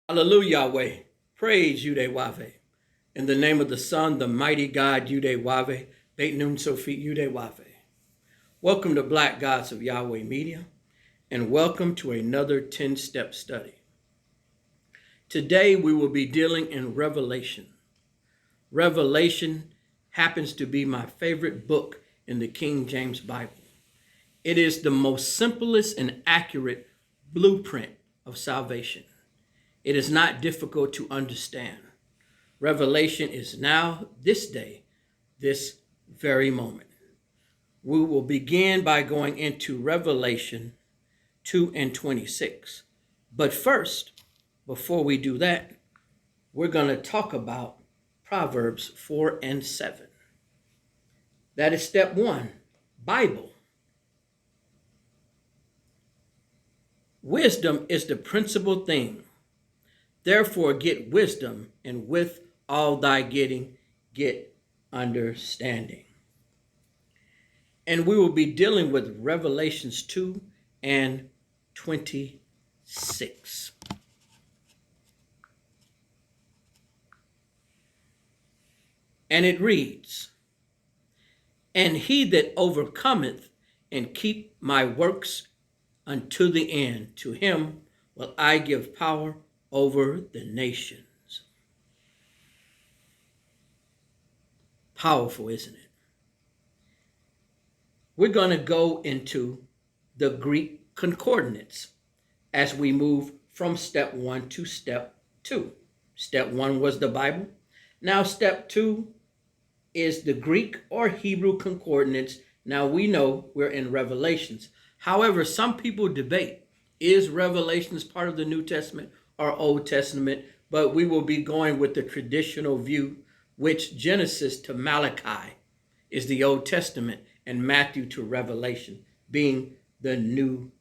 Hallelujah, Yahweh. Praise YAHWEH. In the name of the Son, the mighty God, YAHWEH. Beit Nun Sophie, YAHWEH. Welcome to Black Gods of Yahweh Media, and welcome to another 10-step study. Today we will be dealing in Revelation. Revelation happens to be my favorite book in the King James Bible. It is the most simplest and accurate blueprint of salvation. It is not difficult to understand. Revelation is now, this day, this very moment. We will begin by going into Revelation 2:26. But first, before we do that, we're going to talk about Proverbs 4:7. That is step one, Bible. Wisdom is the principal thing. Therefore, get wisdom, and with all thy getting, get understanding. And we will be dealing with Revelations 2:26. And it reads, "And he that overcometh and keep my works unto the end, to him will I give power over the nations." Powerful, isn't it? We're going to go into the Greek concordance as we move from step one to step two. Step one was the Bible. Now step two is the Greek or Hebrew concordance. Now we know we're in Revelations. However, some people debate, is Revelations part of the New Testament or Old Testament? But we will be going with the traditional view, which Genesis to Malachi is the Old Testament and Matthew to Revelation being the New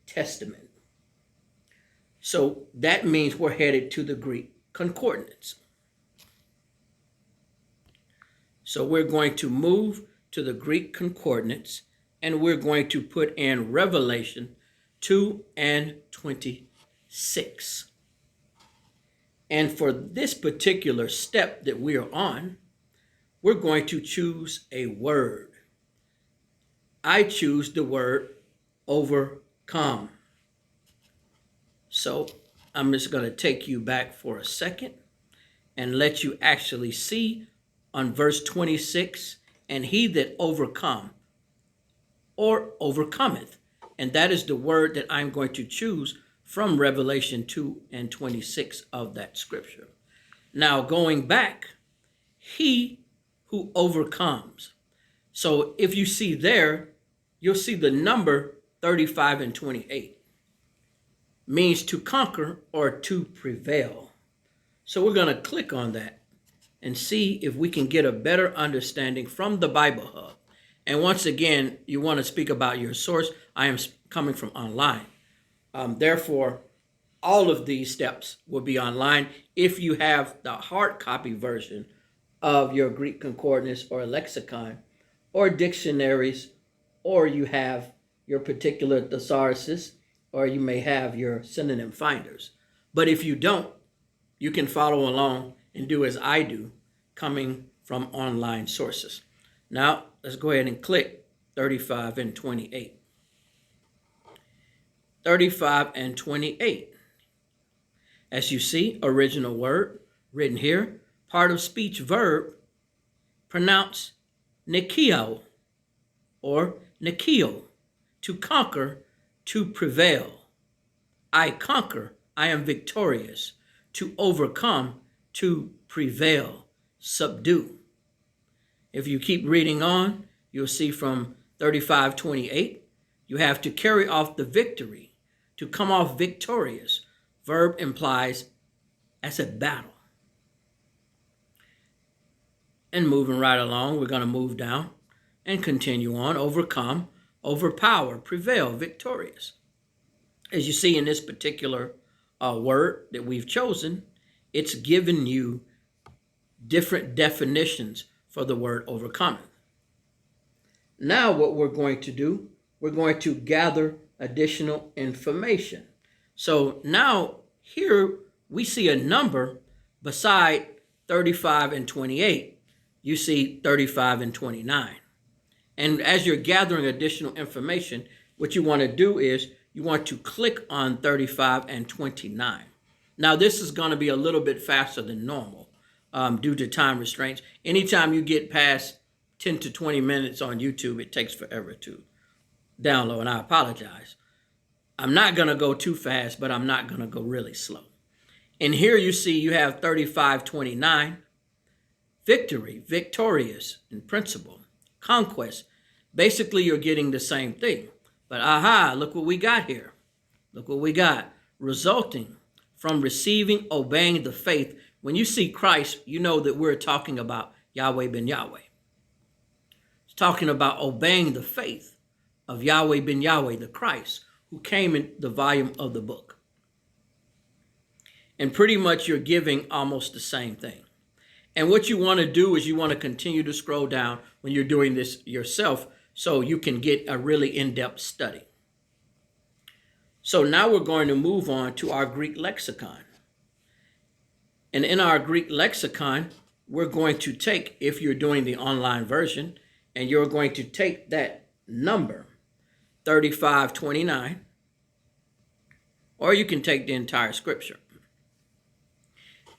Testament. So that means we're headed to the Greek concordance. So we're going to move to the Greek concordance, and we're going to put in Revelation 2:26. And for this particular step that we are on, we're going to choose a word. I choose the word overcome. So I'm just going to take you back for a second and let you actually see on verse 26, and he that overcome or overcometh. And that is the word that I'm going to choose from Revelation 2:26 of that scripture. Now going back, he who overcomes. So if you see there, you'll see the number 35 and 28 means to conquer or to prevail. So we're going to click on that and see if we can get a better understanding from the Bible Hub. And once again, you want to speak about your source. I am coming from online. Therefore, all of these steps will be online. If you have the hard copy version of your Greek concordance or lexicon or dictionaries, or you have your particular thesauruses, or you may have your synonym finders. But if you don't, you can follow along and do as I do, coming from online sources. Now, let's go ahead and click 35 and 28. 35 and 28. As you see, original word written here, part of speech verb, pronounced nikio or nikio, to conquer, to prevail. I conquer, I am victorious. To overcome, to prevail, subdue. If you keep reading on, you'll see from 35:28, you have to carry off the victory. To come off victorious. Verb implies as a battle. And moving right along, we're going to move down and continue on. Overcome, overpower, prevail, victorious. As you see in this particular word that we've chosen, it's given you different definitions for the word overcome. Now what we're going to do, we're going to gather additional information. So now here we see a number beside 35 and 28. You see 35 and 29. And as you're gathering additional information, what you want to do is you want to click on 35 and 29. Now, this is going to be a little bit faster than normal due to time restraints. Anytime you get past 10 to 20 minutes on YouTube, it takes forever to download, and I apologize. I'm not going to go too fast, but I'm not going to go really slow. And here you see you have 35:29, victory, victorious in principle, conquest. Basically, you're getting the same thing. But aha, look what we got here. Look what we got. Resulting from receiving, obeying the faith. When you see Christ, you know that we're talking about Yahweh ben Yahweh. It's talking about obeying the faith of Yahweh ben Yahweh, the Christ, who came in the volume of the book. And pretty much you're giving almost the same thing. And what you want to do is you want to continue to scroll down when you're doing this yourself so you can get a really in-depth study. So now we're going to move on to our Greek lexicon. And in our Greek lexicon, we're going to take, if you're doing the online version, and you're going to take that number, 35:29, or you can take the entire scripture.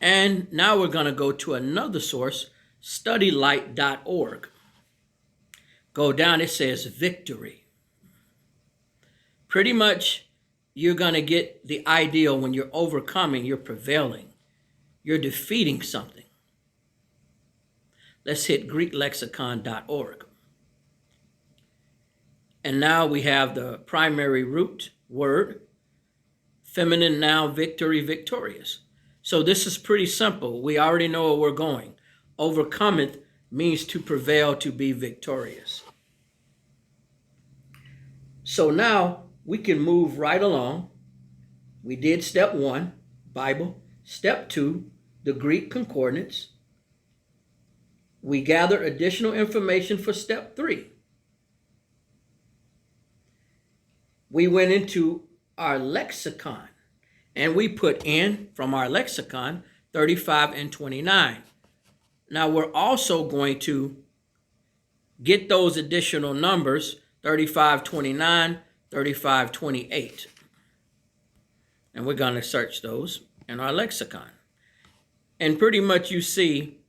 And now we're going to go to another source, studylight.org. Go down, it says victory. Pretty much you're going to get the idea when you're overcoming, you're prevailing, you're defeating something. Let's hit greeklexicon.org. And now we have the primary root word, feminine noun, victory, victorious. So this is pretty simple. We already know where we're going. Overcometh means to prevail, to be victorious. So now we can move right along. We did step 1, Bible. Step 2, the Greek concordance. We gathered additional information for step 3. We went into our lexicon. And we put in, from our lexicon, 35 and 29. Now, we're also going to get those additional numbers, 35:29, 35:28. And we're going to search those in our lexicon. And pretty much you see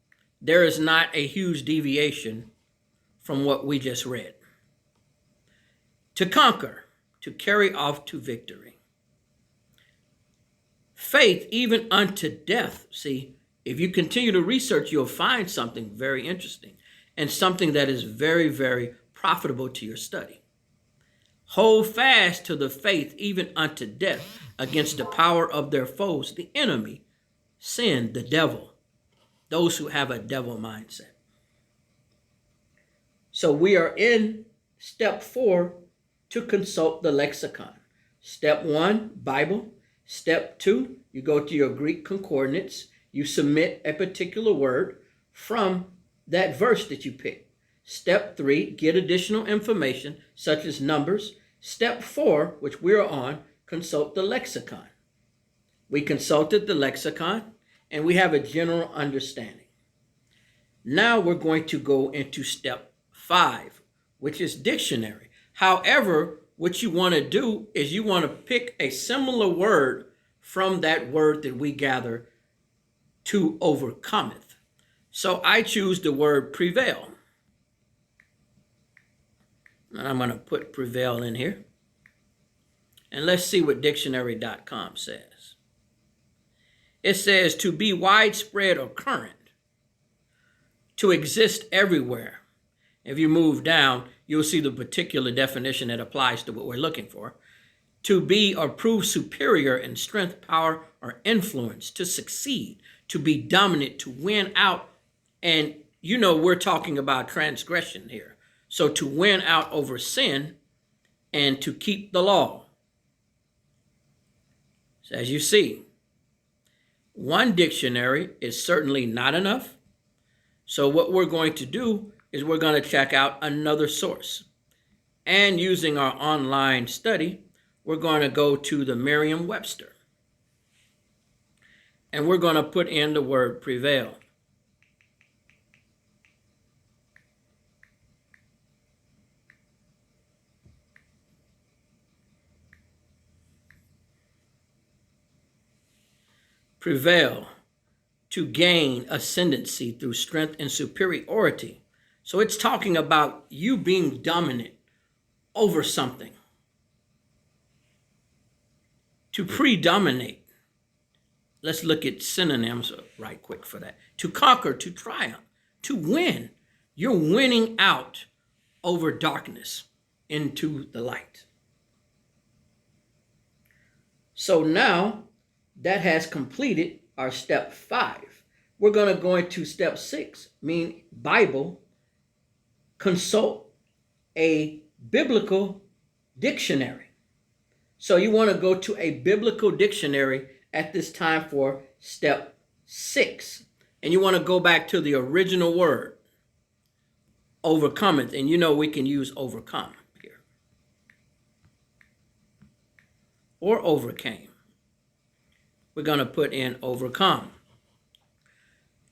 there is not a huge deviation from what we just read. To conquer, to carry off to victory. Faith, even unto death. See, if you continue to research, you'll find something very interesting and something that is very, very profitable to your study. Hold fast to the faith, even unto death, against the power of their foes, the enemy, sin, the devil, those who have a devil mindset. So we are in step 4 to consult the lexicon. Step 1, Bible. Step 2, you go to your Greek concordance. You submit a particular word from that verse that you picked. Step 3, get additional information such as numbers. Step 4, which we're on, consult the lexicon. We consulted the lexicon and we have a general understanding. Now we're going to go into step 5, which is dictionary. However, what you want to do is you want to pick a similar word from that word that we gather to overcometh. So I choose the word prevail. And I'm going to put prevail in here. And let's see what dictionary.com says. It says to be widespread or current, to exist everywhere. If you move down, you'll see the particular definition that applies to what we're looking for. To be or prove superior in strength, power, or influence, to succeed, to be dominant, to win out. And you know, we're talking about transgression here. So to win out over sin and to keep the law. So as you see, one dictionary is certainly not enough. So what we're going to do is we're going to check out another source. And using our online study, we're going to go to the Merriam-Webster. And we're going to put in the word prevail. Prevail, to gain ascendancy through strength and superiority. So it's talking about you being dominant over something. To predominate. Let's look at synonyms right quick for that. To conquer, to triumph, to win. You're winning out over darkness into the light. So now that has completed our step 5. We're going to go into step 6, mean Bible, consult a biblical dictionary. So you want to go to a biblical dictionary at this time for step 6. And you want to go back to the original word, overcometh. And you know we can use overcome here. Or overcame. We're going to put in overcome.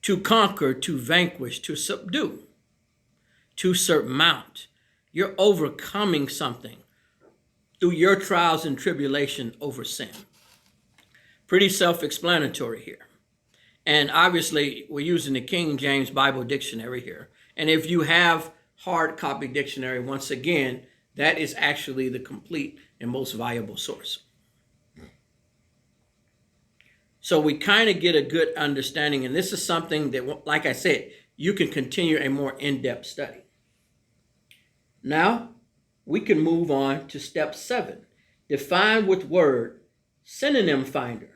To conquer, to vanquish, to subdue, to surmount. You're overcoming something through your trials and tribulation over sin. Pretty self-explanatory here. And obviously, we're using the King James Bible Dictionary here. And if you have hard copy dictionary, once again, that is actually the complete and most valuable source. So we kind of get a good understanding. And this is something that, like I said, you can continue a more in-depth study. Now, we can move on to step 7. Define with word synonym finder.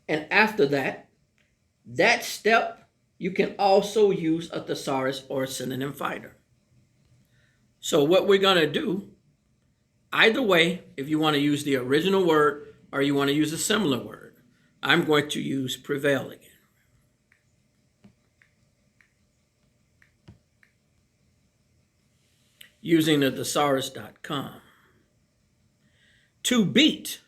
And after that step, you can also use a thesaurus or a synonym finder. So what we're going to do, either way, if you want to use the original word or you want to use a similar word, I'm going to use prevail again. Using the thesaurus.com. To beat,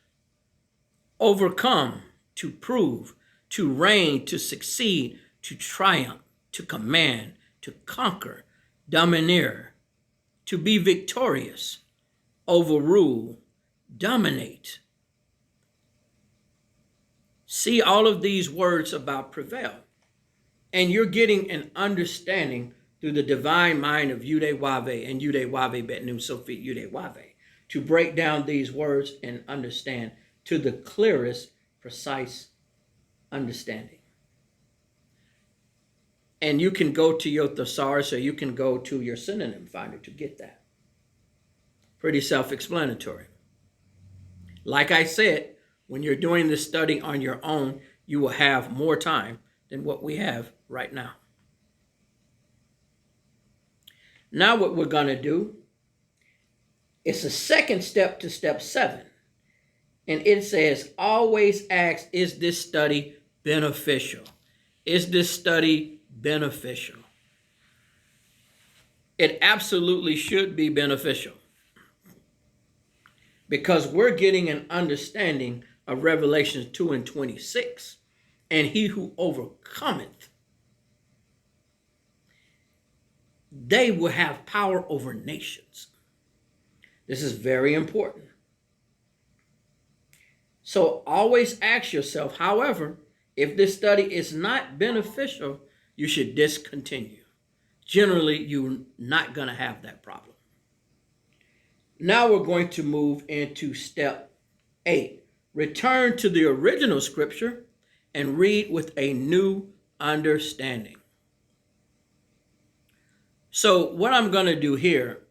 overcome, to prove, to reign, to succeed, to triumph, to command, to conquer, domineer, to be victorious, overrule, dominate. See all of these words about prevail. And you're getting an understanding through the divine mind of YAHWEH and YAHWEH Bet Nu Sophie YAHWEH to break down these words and understand to the clearest, precise understanding. And you can go to your thesaurus or you can go to your synonym finder to get that. Pretty self-explanatory. Like I said, when you're doing this study on your own, you will have more time than what we have right now. Now what we're going to do is a second step to step 7. And it says, always ask, is this study beneficial? Is this study beneficial? It absolutely should be beneficial. Because we're getting an understanding of Revelation 2 and 26. And he who overcometh, they will have power over nations. This is very important. So always ask yourself, however, if this study is not beneficial, you should discontinue. Generally, you're not going to have that problem. Now we're going to move into step 8. Return to the original scripture and read with a new understanding. So what I'm going to do here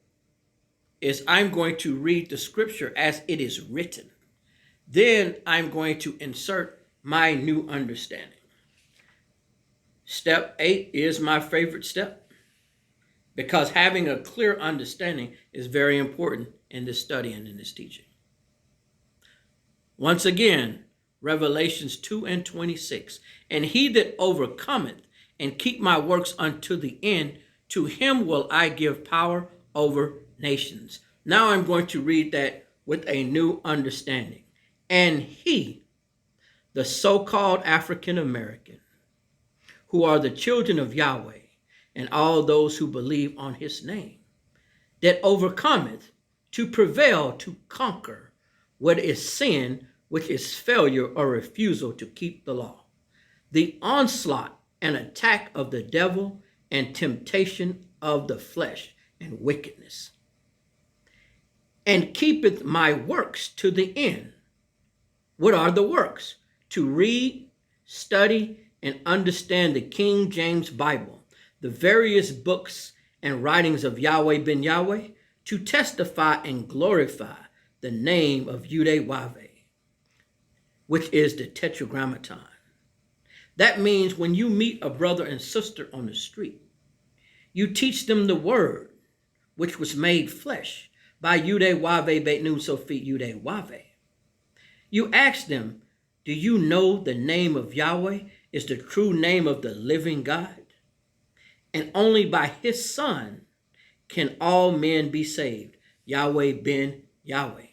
is I'm going to read the scripture as it is written. Then I'm going to insert my new understanding. Step 8 is my favorite step because having a clear understanding is very important in this study and in this teaching. Once again, Revelations 2 and 26. And he that overcometh and keep my works unto the end, to him will I give power over nations. Now I'm going to read that with a new understanding. And he the so-called African American, who are the children of Yahweh, and all those who believe on his name, that overcometh to prevail to conquer what is sin, which is failure or refusal to keep the law, the onslaught and attack of the devil and temptation of the flesh and wickedness, and keepeth my works to the end. What are the works? To read, study, and understand the King James Bible, the various books and writings of Yahweh ben Yahweh, to testify and glorify the name of YAHWEH, which is the Tetragrammaton. That means when you meet a brother and sister on the street, you teach them the word, which was made flesh by YAHWEH Beit Nun Sofit YAHWEH. You ask them, do you know the name of Yahweh is the true name of the living God? And only by his Son can all men be saved, Yahweh ben Yahweh.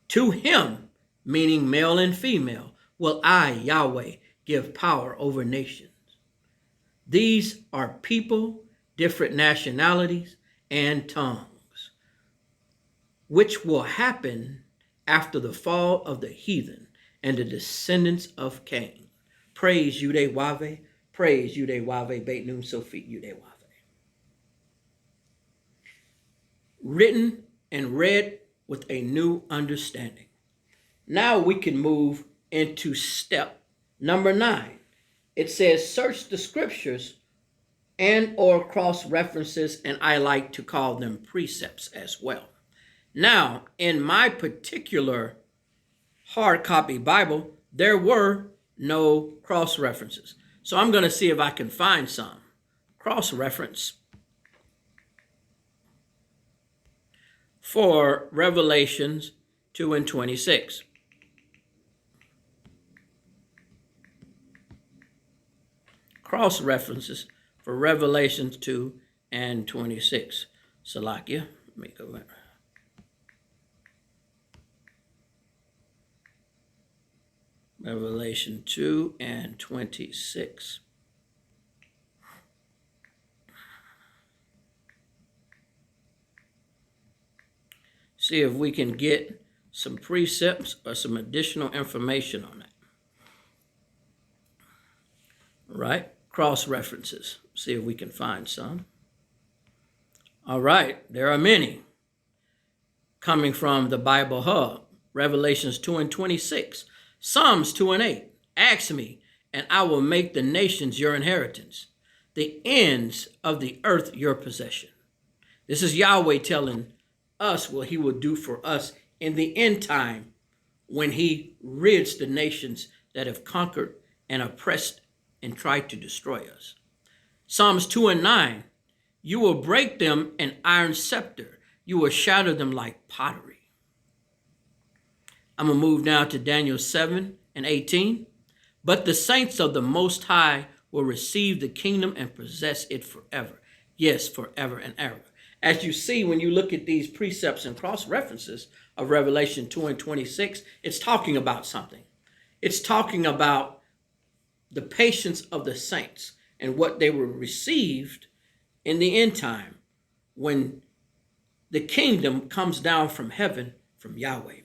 To him, meaning male and female, will I, Yahweh, give power over nations. These are people, different nationalities, and tongues, which will happen after the fall of the heathen and the descendants of Cain. Praise YAHWEH, praise YAHWEH Beit Nun Sofit YAHWEH. Written and read with a new understanding. Now we can move into step number 9. It says, search the scriptures and or cross references, and I like to call them precepts as well. Now, in my particular hard copy Bible, there were no cross references. So I'm going to see if I can find some. Cross reference for Revelations 2 and 26. Cross references for Revelations 2 and 26. Salakia, let me go back. Revelation 2 and 26. See if we can get some precepts or some additional information on that. Right? Cross references. See if we can find some. All right, there are many coming from the Bible Hub. Revelations 2 and 26. Psalms 2 and 8. Ask me, and I will make the nations your inheritance, the ends of the earth your possession. This is Yahweh telling us what he will do for us in the end time when he rids the nations that have conquered and oppressed and tried to destroy us. Psalms 2 and 9. You will break them an iron scepter. You will shatter them like pottery. I'm going to move now to Daniel 7 and 18. But the saints of the Most High will receive the kingdom and possess it forever. Yes, forever and ever. As you see, when you look at these precepts and cross references of Revelation 2 and 26, it's talking about something. It's talking about the patience of the saints and what they were received in the end time when the kingdom comes down from heaven from Yahweh.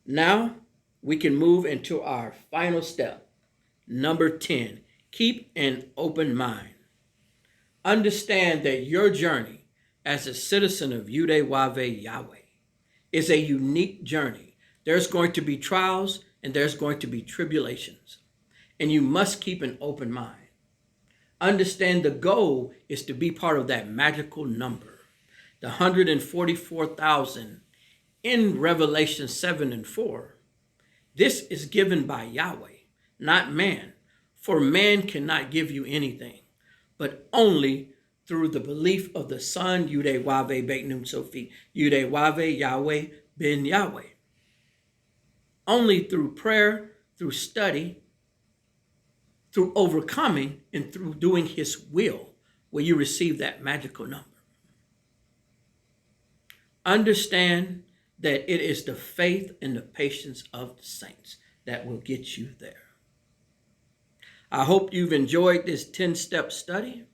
Now we can move into our final step. Number 10, keep an open mind. Understand that your journey as a citizen of YAHWEH Yahweh is a unique journey. There's going to be trials and there's going to be tribulations, and you must keep an open mind. Understand the goal is to be part of that magical number, the 144,000 in Revelation 7 and 4. This is given by Yahweh, not man, for man cannot give you anything, but only through the belief of the Son, YAHWEH Beit Nun Sofit YAHWEH Yahweh ben Yahweh. Only through prayer, through study, through overcoming, and through doing his will will you receive that magical number. Understand that it is the faith and the patience of the saints that will get you there. I hope you've enjoyed this 10-step study.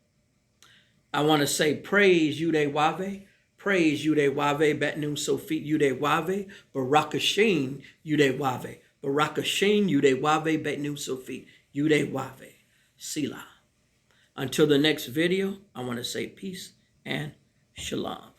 I want to say praise YAHWEH, praise YAHWEH, Batnum Sofit YAHWEH, Barak Hashem YAHWEH, Barak Hashem YAHWEH, Batnum Sofit YAHWEH, Selah. Until the next video, I want to say peace and shalom.